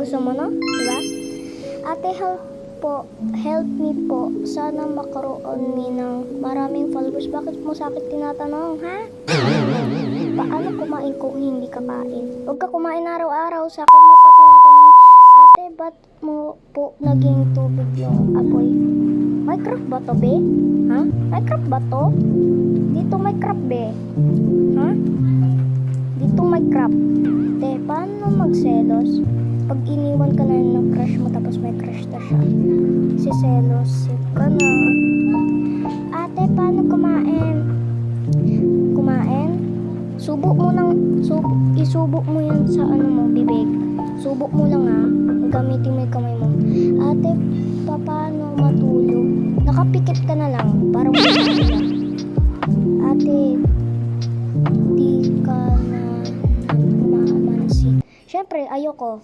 Gusto mo no? Diba? Ate, help me po. Sana makaroon mi ng maraming followers. Bakit mo sa akin tinatanong, ha? Paano kumain kung hindi kakain? Huwag ka kumain araw-araw. Sa akin mo pa tinatanong, ate, ba't mo po naging tubig yung apoy? Minecraft ba to, be? Ha? Minecraft ba to? Dito Minecraft, be. Ha? Dito Minecraft. Te, paano magselos? Pag iniwan ka na ng crush mo tapos may crush na siya. Si selos ka na. Ate, paano kumain? Kumain? Isubok mo yan sa bibig. Subok mo lang ha. Gamitin mo yung kamay mo. Ate, paano matulog? Nakapikit ka na lang. Para ate, di ka na mamansin. Siyempre, ayoko.